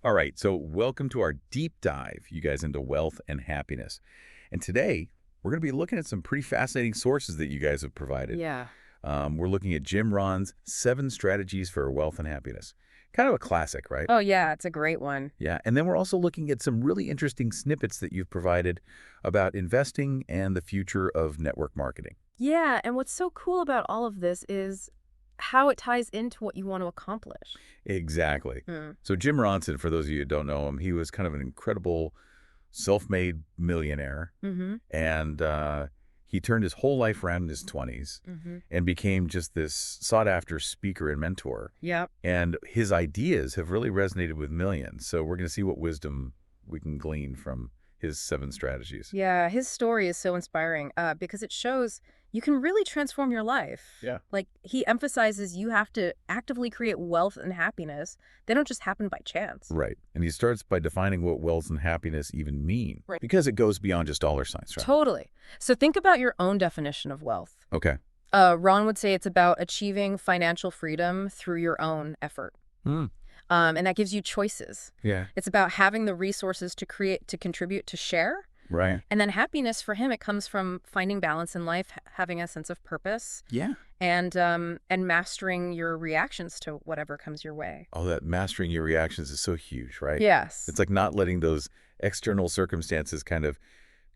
All right, so welcome to our deep dive, you guys, into wealth and happiness. And today, we're going to be looking at some pretty fascinating sources that you guys have provided. Yeah. We're looking at Jim Rohn's 7 Strategies for Wealth and Happiness. Kind of a classic, right? Oh, yeah, it's a great one. Yeah, and then we're also looking at some really interesting snippets that you've provided about investing and the future of network marketing. Yeah, and what's so cool about all of this is how it ties into what you want to accomplish. Exactly. Hmm. So Jim Ronson, for those of you who don't know him, he was kind of an incredible self-made millionaire. Mm-hmm. And he turned his whole life around in his 20s Mm-hmm. and became just this sought-after speaker and mentor. Yep. And his ideas have really resonated with millions. So we're going to see what wisdom we can glean from his 7 strategies. Yeah, his story is so inspiring because it shows you can really transform your life. Yeah. Like, he emphasizes you have to actively create wealth and happiness. They don't just happen by chance. Right. And he starts by defining what wealth and happiness even mean. Right. Because it goes beyond just dollar signs, right? Totally. So think about your own definition of wealth. Okay. Ron would say it's about achieving financial freedom through your own effort. And that gives you choices. Yeah. It's about having the resources to create, to contribute, to share. Right. And then happiness for him, it comes from finding balance in life, having a sense of purpose, Yeah. and mastering your reactions to whatever comes your way. Oh, that mastering your reactions is so huge, right? Yes. It's like not letting those external circumstances kind of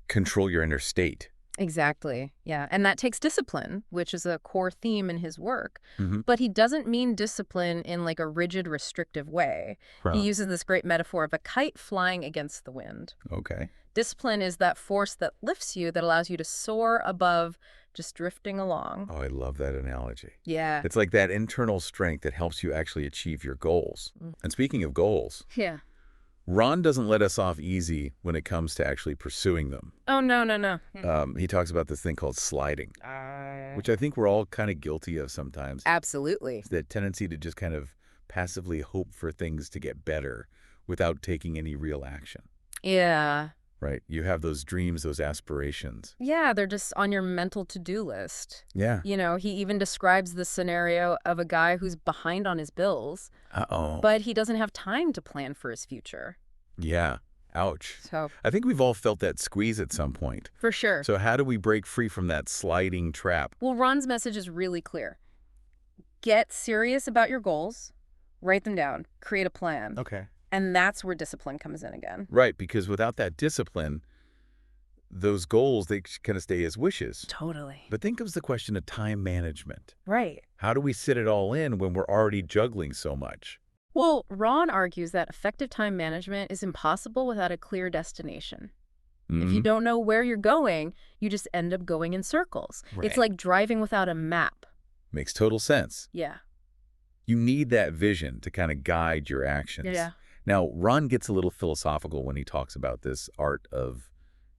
control your inner state. Exactly. Yeah. And that takes discipline, which is a core theme in his work. Mm-hmm. But he doesn't mean discipline in like a rigid, restrictive way. Right. He uses this great metaphor of a kite flying against the wind. Okay. Discipline is that force that lifts you, that allows you to soar above just drifting along. Oh, I love that analogy. Yeah. It's like that internal strength that helps you actually achieve your goals. And speaking of goals, Yeah. Ron doesn't let us off easy when it comes to actually pursuing them. Oh, no. He talks about this thing called sliding, which I think we're all kind of guilty of sometimes. Absolutely. It's that tendency to just kind of passively hope for things to get better without taking any real action. Yeah. Right. You have those dreams, those aspirations. Yeah, they're just on your mental to-do list. Yeah. You know, he even describes the scenario of a guy who's behind on his bills, Uh-oh. but he doesn't have time to plan for his future. Yeah. Ouch. So, I think we've all felt that squeeze at some point. for sure. So how do we break free from that sliding trap? Well, Ron's message is really clear. Get serious about your goals, write them down, create a plan. Okay. And that's where discipline comes in again. Right, because without that discipline, those goals, they kind of stay as wishes. Totally. But then comes the question of time management. Right. How do we sit it all in when we're already juggling so much? Well, Ron argues that effective time management is impossible without a clear destination. If you don't know where you're going, you just end up going in circles. Right. It's like driving without a map. Makes total sense. Yeah. You need that vision to kind of guide your actions. Yeah. Now, Ron gets a little philosophical when he talks about this art of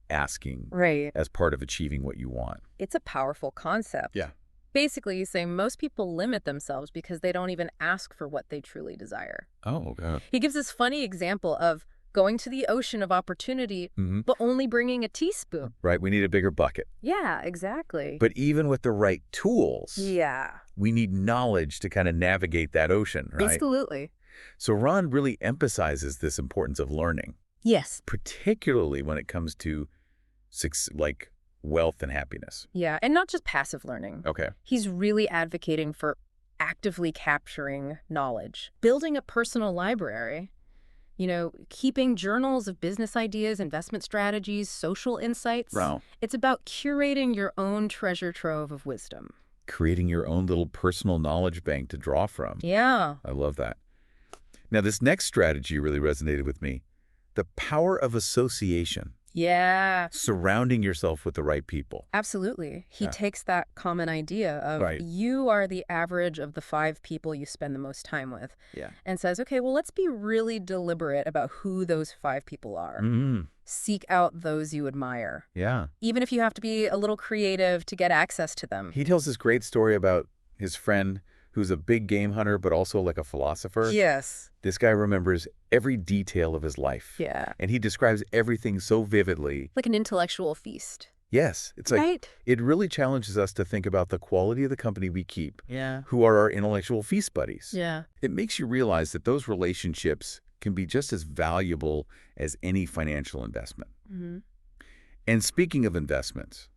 asking Right. as part of achieving what you want. It's a powerful concept. Yeah. Basically, he's saying most people limit themselves because they don't even ask for what they truly desire. Oh, God. He gives this funny example of going to the ocean of opportunity, but only bringing a teaspoon. Right, we need a bigger bucket. Yeah, exactly. But even with the right tools, Yeah. we need knowledge to kind of navigate that ocean, right? Absolutely. So Ron really emphasizes this importance of learning, Yes. particularly when it comes to like wealth and happiness. Yeah, and not just passive learning. Okay. He's really advocating for actively capturing knowledge, building a personal library, you know, keeping journals of business ideas, investment strategies, social insights. Wow. It's about curating your own treasure trove of wisdom. Creating your own little personal knowledge bank to draw from. Yeah. I love that. Now, this next strategy really resonated with me. The power of association. Yeah. Surrounding yourself with the right people. Absolutely. He Yeah. takes that common idea of Right. you are the average of the 5 people you spend the most time with, Yeah. and says, okay, well, let's be really deliberate about who those 5 people are. Seek out those you admire, Yeah. even if you have to be a little creative to get access to them. He tells this great story about his friend who's a big game hunter, but also like a philosopher. Yes. This guy remembers every detail of his life. Yeah. And he describes everything so vividly. Like an intellectual feast. Yes. It's like, Right? it really challenges us to think about the quality of the company we keep, Yeah. who are our intellectual feast buddies. Yeah. It makes you realize that those relationships can be just as valuable as any financial investment. Mm-hmm. And speaking of investments,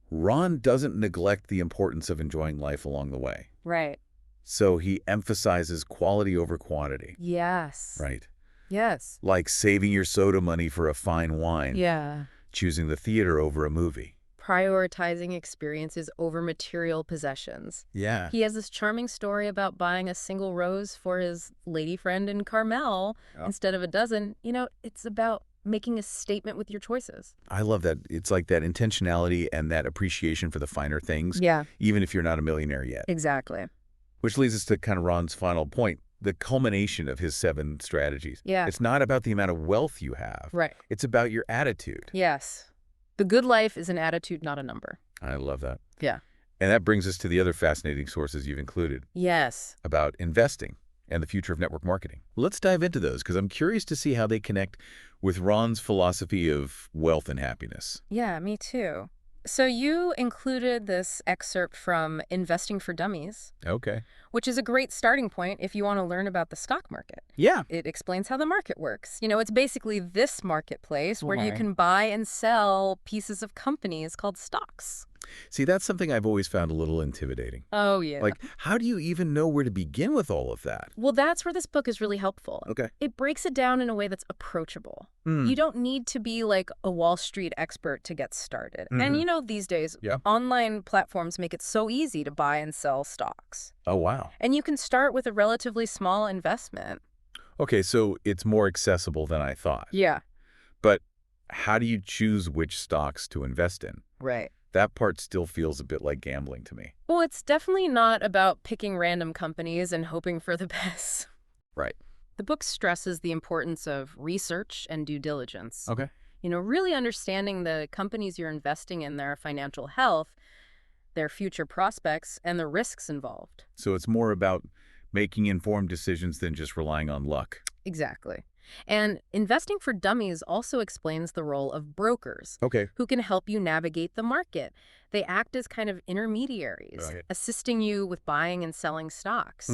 Ron doesn't neglect the importance of enjoying life along the way. Right. So he emphasizes quality over quantity. Yes. Right. Yes. Like saving your soda money for a fine wine. Yeah. Choosing the theater over a movie. Prioritizing experiences over material possessions. Yeah. He has this charming story about buying a single rose for his lady friend in Carmel instead of a dozen. It's about making a statement with your choices. I love that. It's like that intentionality and that appreciation for the finer things. Yeah. Even if you're not a millionaire yet. Exactly. Which leads us to kind of Ron's final point, the culmination of his 7 strategies. Yeah. It's not about the amount of wealth you have. Right. It's about your attitude. Yes. The good life is an attitude, not a number. I love that. Yeah. And that brings us to the other fascinating sources you've included. Yes. About investing and the future of network marketing. Let's dive into those because I'm curious to see how they connect with Ron's philosophy of wealth and happiness. Yeah, me too. So you included this excerpt from Investing for Dummies, Okay. which is a great starting point if you want to learn about the stock market. Yeah. It explains how the market works. It's basically this marketplace where you can buy and sell pieces of companies called stocks. See, that's something I've always found a little intimidating. Oh, yeah. Like, how do you even know where to begin with all of that? Well, that's where this book is really helpful. Okay. It breaks it down in a way that's approachable. You don't need to be like a Wall Street expert to get started. And these days, online platforms make it so easy to buy and sell stocks. Oh, wow. And you can start with a relatively small investment. Okay, so it's more accessible than I thought. Yeah. But how do you choose which stocks to invest in? Right. That part still feels a bit like gambling to me. Well, it's definitely not about picking random companies and hoping for the best. Right. The book stresses the importance of research and due diligence. Okay. Really understanding the companies you're investing in, their financial health, their future prospects, and the risks involved. So it's more about making informed decisions than just relying on luck. Exactly. And Investing for Dummies also explains the role of brokers who can help you navigate the market. They act as kind of intermediaries, assisting you with buying and selling stocks.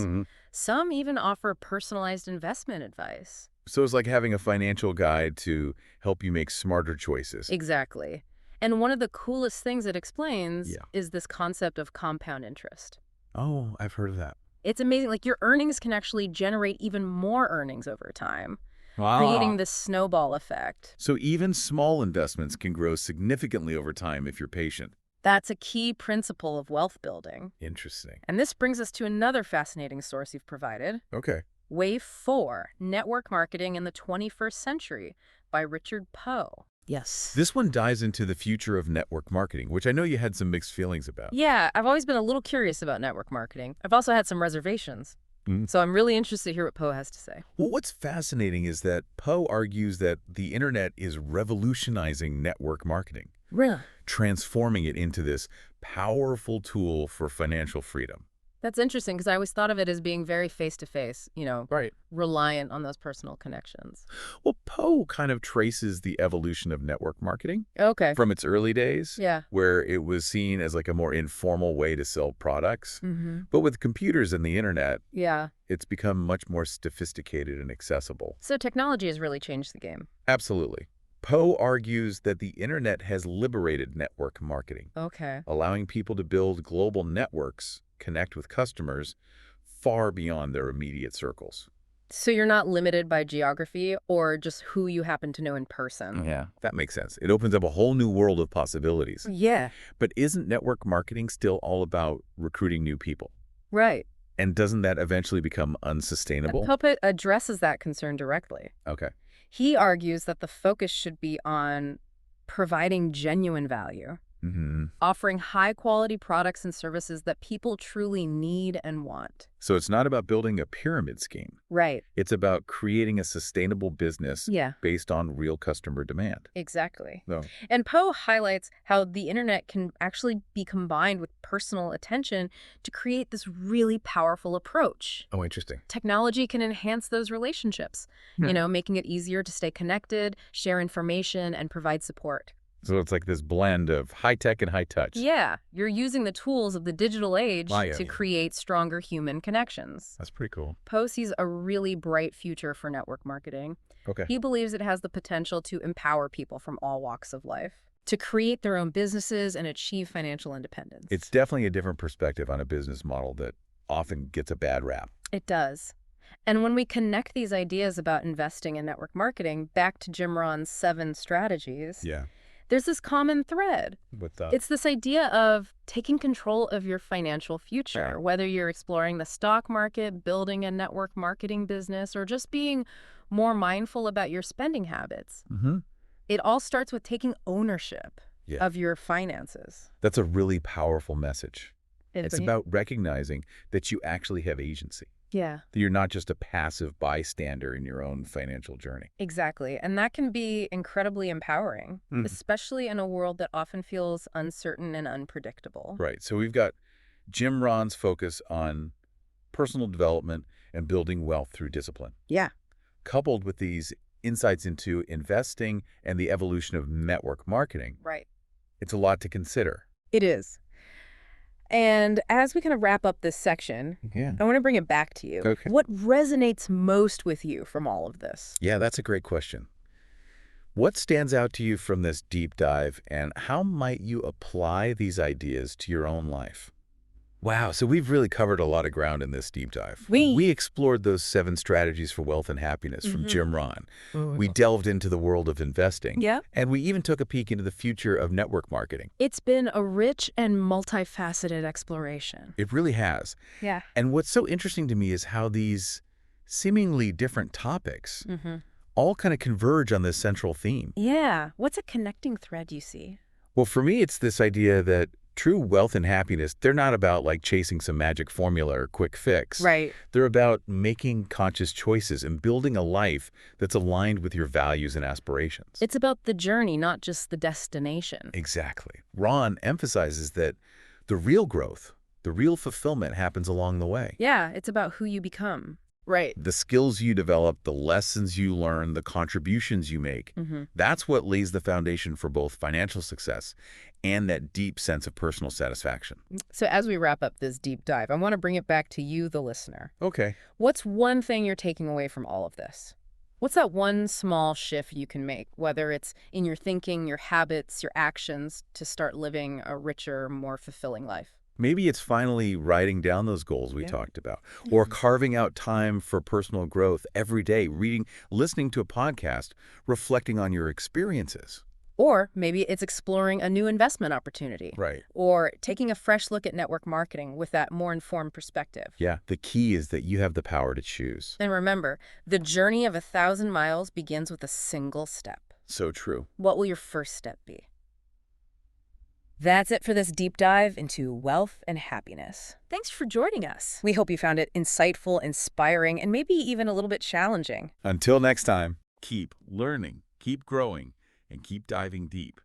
Some even offer personalized investment advice. So it's like having a financial guide to help you make smarter choices. Exactly. And one of the coolest things it explains is this concept of compound interest. Oh, I've heard of that. It's amazing. Like, your earnings can actually generate even more earnings over time. Wow. Creating this snowball effect. So even small investments can grow significantly over time if you're patient. That's a key principle of wealth building. Interesting. And this brings us to another fascinating source you've provided. Okay. Wave 4, Network Marketing in the 21st Century by Richard Poe. Yes. This one dives into the future of network marketing, which I know you had some mixed feelings about. Yeah, I've always been a little curious about network marketing. I've also had some reservations. So I'm really interested to hear what Poe has to say. Well, what's fascinating is that Poe argues that the internet is revolutionizing network marketing. Really? Transforming it into this powerful tool for financial freedom. That's interesting because I always thought of it as being very face-to-face, Right. reliant on those personal connections. Well, Poe kind of traces the evolution of network marketing Okay. from its early days, Yeah. where it was seen as like a more informal way to sell products. But with computers and the internet, Yeah. it's become much more sophisticated and accessible. So technology has really changed the game. Absolutely. Poe argues that the internet has liberated network marketing, Okay. allowing people to build global networks, connect with customers far beyond their immediate circles. So you're not limited by geography or just who you happen to know in person. Yeah, that makes sense. It opens up a whole new world of possibilities. Yeah. But isn't network marketing still all about recruiting new people? Right. And doesn't that eventually become unsustainable? Puppet addresses that concern directly. Okay. He argues that the focus should be on providing genuine value, offering high-quality products and services that people truly need and want. So it's not about building a pyramid scheme. Right. It's about creating a sustainable business Yeah. based on real customer demand. Exactly. No. And Poe highlights how the internet can actually be combined with personal attention to create this really powerful approach. Oh, interesting. Technology can enhance those relationships, making it easier to stay connected, share information, and provide support. So it's like this blend of high tech and high touch. Yeah, you're using the tools of the digital age to create stronger human connections. That's pretty cool. Poe sees a really bright future for network marketing. Okay. He believes it has the potential to empower people from all walks of life, to create their own businesses and achieve financial independence. It's definitely a different perspective on a business model that often gets a bad rap. It does. And when we connect these ideas about investing in network marketing back to Jim Rohn's 7 strategies, there's this common thread. What's that? It's this idea of taking control of your financial future, whether you're exploring the stock market, building a network marketing business, or just being more mindful about your spending habits. It all starts with taking ownership of your finances. That's a really powerful message. It's about recognizing that you actually have agency. Yeah. That you're not just a passive bystander in your own financial journey. Exactly. And that can be incredibly empowering, especially in a world that often feels uncertain and unpredictable. Right. So we've got Jim Rohn's focus on personal development and building wealth through discipline. Yeah. Coupled with these insights into investing and the evolution of network marketing. Right. It's a lot to consider. It is. And as we kind of wrap up this section, I want to bring it back to you. Okay. What resonates most with you from all of this? Yeah, that's a great question. What stands out to you from this deep dive, and how might you apply these ideas to your own life? Wow, so we've really covered a lot of ground in this deep dive. We explored those 7 strategies for wealth and happiness from Jim Rohn. We delved into the world of investing. And we even took a peek into the future of network marketing. It's been a rich and multifaceted exploration. It really has. Yeah. And what's so interesting to me is how these seemingly different topics all kind of converge on this central theme. Yeah. What's a connecting thread you see? Well, for me, it's this idea that true wealth and happiness, they're not about like chasing some magic formula or quick fix. Right. They're about making conscious choices and building a life that's aligned with your values and aspirations. It's about the journey, not just the destination. Exactly. Ron emphasizes that the real growth, the real fulfillment happens along the way. Yeah, it's about who you become. Right. The skills you develop, the lessons you learn, the contributions you make, that's what lays the foundation for both financial success and that deep sense of personal satisfaction. So as we wrap up this deep dive, I want to bring it back to you, the listener. Okay. What's one thing you're taking away from all of this? What's that one small shift you can make, whether it's in your thinking, your habits, your actions, to start living a richer, more fulfilling life? Maybe it's finally writing down those goals we talked about, or carving out time for personal growth every day, reading, listening to a podcast, reflecting on your experiences. Or maybe it's exploring a new investment opportunity. Right. Or taking a fresh look at network marketing with that more informed perspective. Yeah, the key is that you have the power to choose. And remember, the journey of 1,000 miles begins with a single step. So true. What will your first step be? That's it for this deep dive into wealth and happiness. Thanks for joining us. We hope you found it insightful, inspiring, and maybe even a little bit challenging. Until next time, keep learning, keep growing, and keep diving deep.